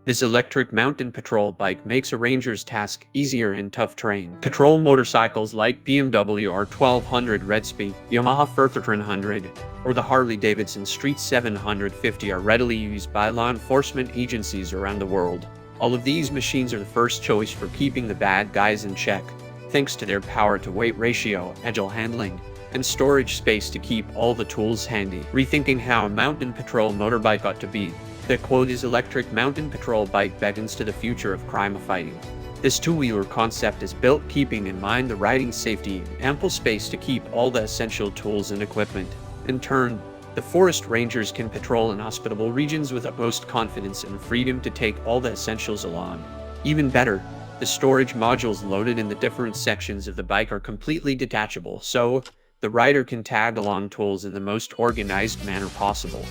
This electric mountain patrol bike makes a ranger's task easier in tough terrain. Patrol motorcycles like BMW R1200 Redspeed, Yamaha 1300, or the Harley-Davidson Street 750 are readily used by law enforcement agencies around the world. All of these machines are the first choice for keeping the bad guys in check, thanks to their power-to-weight ratio, agile handling, and storage space to keep all the tools handy. Rethinking how a mountain patrol motorbike ought to be. The quote is electric mountain patrol bike beckons to the future of crime fighting. This two-wheeler concept is built keeping in mind the riding safety and ample space to keep all the essential tools and equipment. In turn, the forest rangers can patrol inhospitable regions with utmost confidence and freedom to take all the essentials along. Even better, the storage modules loaded in the different sections of the bike are completely detachable, so the rider can tag along tools in the most organized manner possible.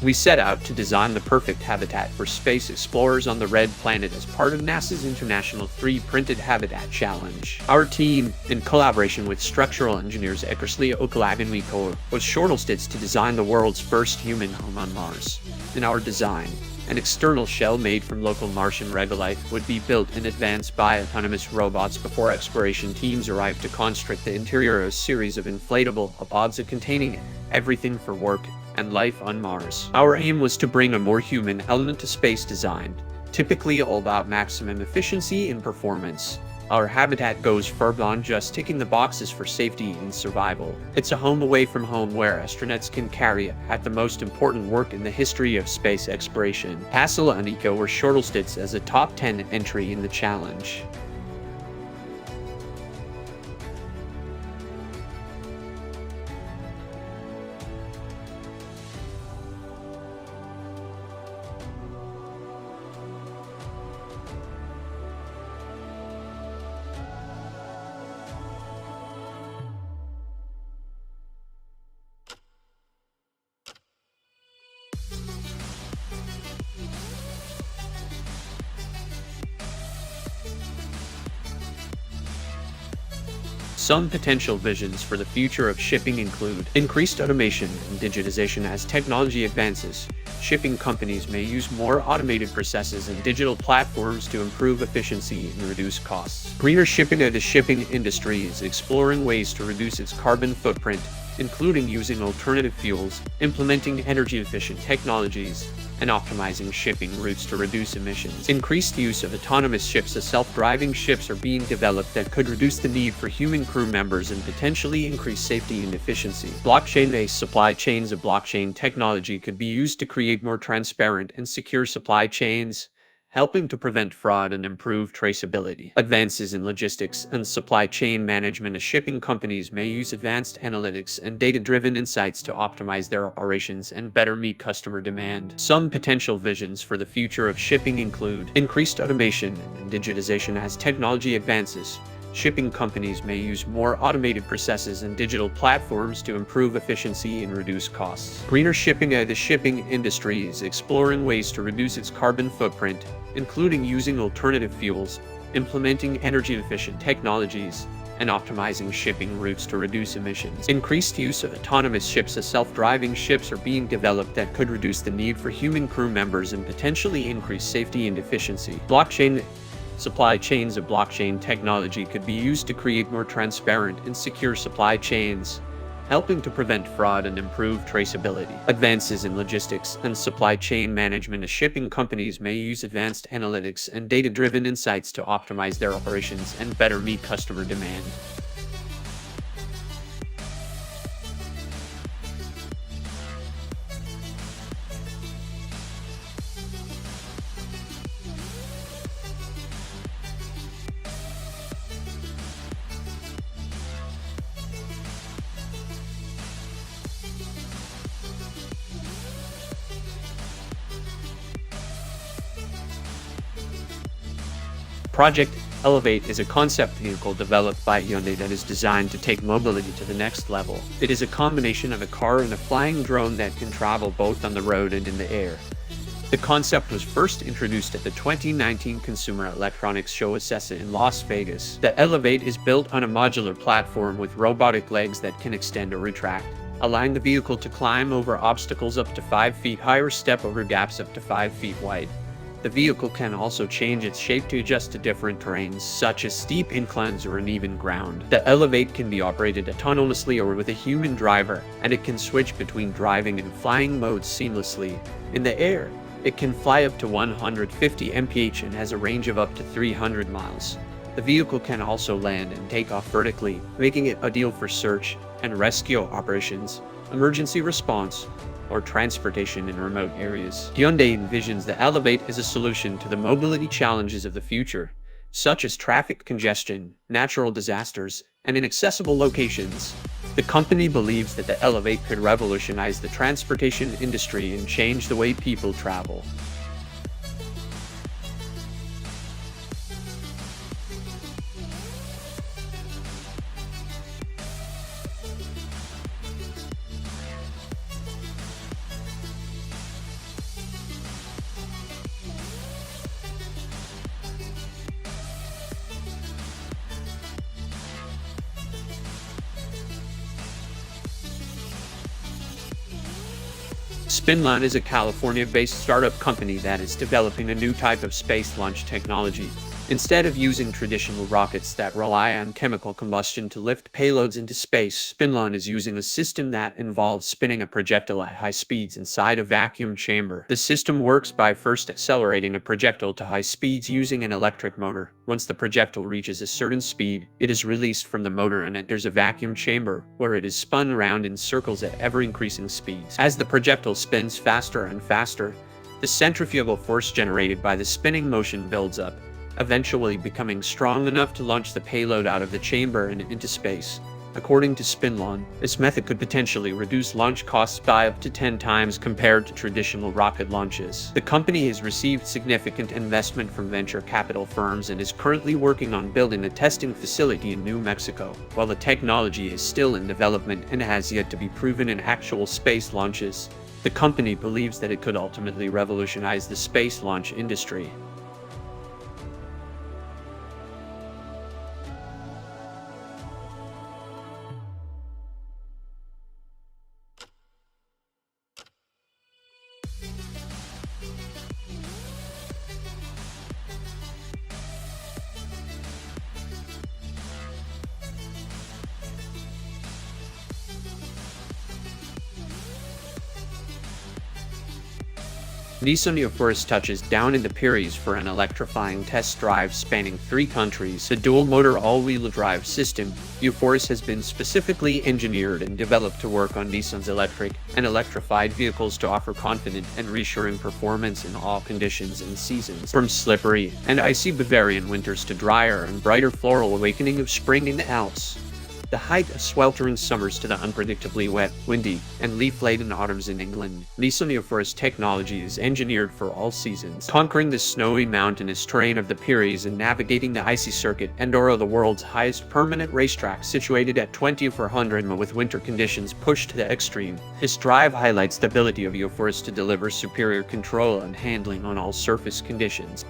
We set out to design the perfect habitat for space explorers on the Red Planet as part of NASA's International 3D-Printed Habitat Challenge. Our team, in collaboration with structural engineers Eckersley Okalaganwiko, was shortlisted to design the world's first human home on Mars. In our design, an external shell made from local Martian regolith would be built in advance by autonomous robots before exploration teams arrived to construct the interior of a series of inflatable pods containing everything for work and life on Mars. Our aim was to bring a more human element to space design, typically all about maximum efficiency and performance. Our habitat goes far beyond just ticking the boxes for safety and survival. It's a home away from home where astronauts can carry out the most important work in the history of space exploration. Hassel and Eco were shortlisted as a top 10 entry in the challenge. Some potential visions for the future of shipping include increased automation and digitization. As technology advances, shipping companies may use more automated processes and digital platforms to improve efficiency and reduce costs. Greener shipping. The shipping industry is exploring ways to reduce its carbon footprint, including using alternative fuels, implementing energy-efficient technologies, and optimizing shipping routes to reduce emissions. Increased use of autonomous ships. As self-driving ships are being developed that could reduce the need for human crew members and potentially increase safety and efficiency. Blockchain-based supply chains. A blockchain technology could be used to create more transparent and secure supply chains, helping to prevent fraud and improve traceability. Advances in logistics and supply chain management. As shipping companies may use advanced analytics and data-driven insights to optimize their operations and better meet customer demand. Some potential visions for the future of shipping include increased automation and digitization. As technology advances, shipping companies may use more automated processes and digital platforms to improve efficiency and reduce costs. Greener shipping. The shipping industry is exploring ways to reduce its carbon footprint, including using alternative fuels, implementing energy-efficient technologies, and optimizing shipping routes to reduce emissions. Increased use of autonomous ships. As self-driving ships are being developed that could reduce the need for human crew members and potentially increase safety and efficiency. Blockchain supply chains. A blockchain technology could be used to create more transparent and secure supply chains, helping to prevent fraud and improve traceability. Advances in logistics and supply chain management. As shipping companies may use advanced analytics and data-driven insights to optimize their operations and better meet customer demand. Project Elevate is a concept vehicle developed by Hyundai that is designed to take mobility to the next level. It is a combination of a car and a flying drone that can travel both on the road and in the air. The concept was first introduced at the 2019 Consumer Electronics Show CESA in Las Vegas. The Elevate is built on a modular platform with robotic legs that can extend or retract, allowing the vehicle to climb over obstacles up to 5 feet high or step over gaps up to 5 feet wide. The vehicle can also change its shape to adjust to different terrains, such as steep inclines or uneven ground. The Elevate can be operated autonomously or with a human driver, and it can switch between driving and flying modes seamlessly. In the air, it can fly up to 150 mph and has a range of up to 300 miles. The vehicle can also land and take off vertically, making it ideal for search and rescue operations, emergency response, or transportation in remote areas. Hyundai envisions the Elevate as a solution to the mobility challenges of the future, such as traffic congestion, natural disasters, and inaccessible locations. The company believes that the Elevate could revolutionize the transportation industry and change the way people travel. Spinlan is a California-based startup company that is developing a new type of space launch technology. Instead of using traditional rockets that rely on chemical combustion to lift payloads into space, Spinlan is using a system that involves spinning a projectile at high speeds inside a vacuum chamber. The system works by first accelerating a projectile to high speeds using an electric motor. Once the projectile reaches a certain speed, it is released from the motor and enters a vacuum chamber, where it is spun around in circles at ever-increasing speeds. As the projectile spins faster and faster, the centrifugal force generated by the spinning motion builds up, eventually becoming strong enough to launch the payload out of the chamber and into space. According to Spinlan, this method could potentially reduce launch costs by up to 10 times compared to traditional rocket launches. The company has received significant investment from venture capital firms and is currently working on building a testing facility in New Mexico. While the technology is still in development and has yet to be proven in actual space launches, the company believes that it could ultimately revolutionize the space launch industry. Nissan Euphorus touches down into Paris for an electrifying test drive spanning 3 countries. The dual-motor all-wheel drive system, Euphorus, has been specifically engineered and developed to work on Nissan's electric and electrified vehicles to offer confident and reassuring performance in all conditions and seasons. From slippery and icy Bavarian winters to drier and brighter floral awakening of spring in the Alps. The height of sweltering summers to the unpredictably wet, windy, and leaf-laden autumns in England, Nissan Euphorus technology is engineered for all seasons. Conquering the snowy mountainous terrain of the Pyrenees and navigating the icy circuit, Andorra, the world's highest permanent racetrack situated at 2400 m with winter conditions pushed to the extreme. This drive highlights the ability of Euphorus to deliver superior control and handling on all surface conditions.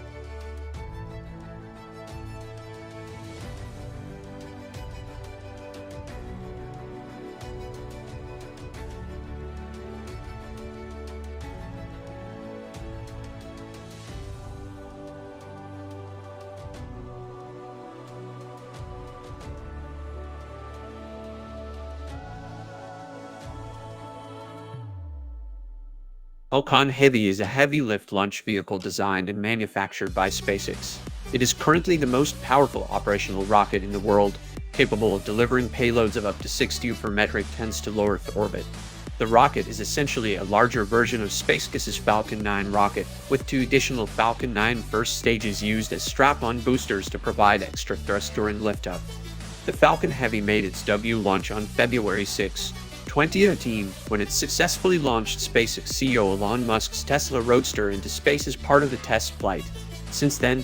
Falcon Heavy is a heavy-lift launch vehicle designed and manufactured by SpaceX. It is currently the most powerful operational rocket in the world, capable of delivering payloads of up to 60 per metric tons to low Earth orbit. The rocket is essentially a larger version of SpaceX's Falcon 9 rocket, with 2 additional Falcon 9 first stages used as strap-on boosters to provide extra thrust during liftoff. The Falcon Heavy made its debut launch on February 6, 2018, when it successfully launched SpaceX CEO Elon Musk's Tesla Roadster into space as part of the test flight. Since then,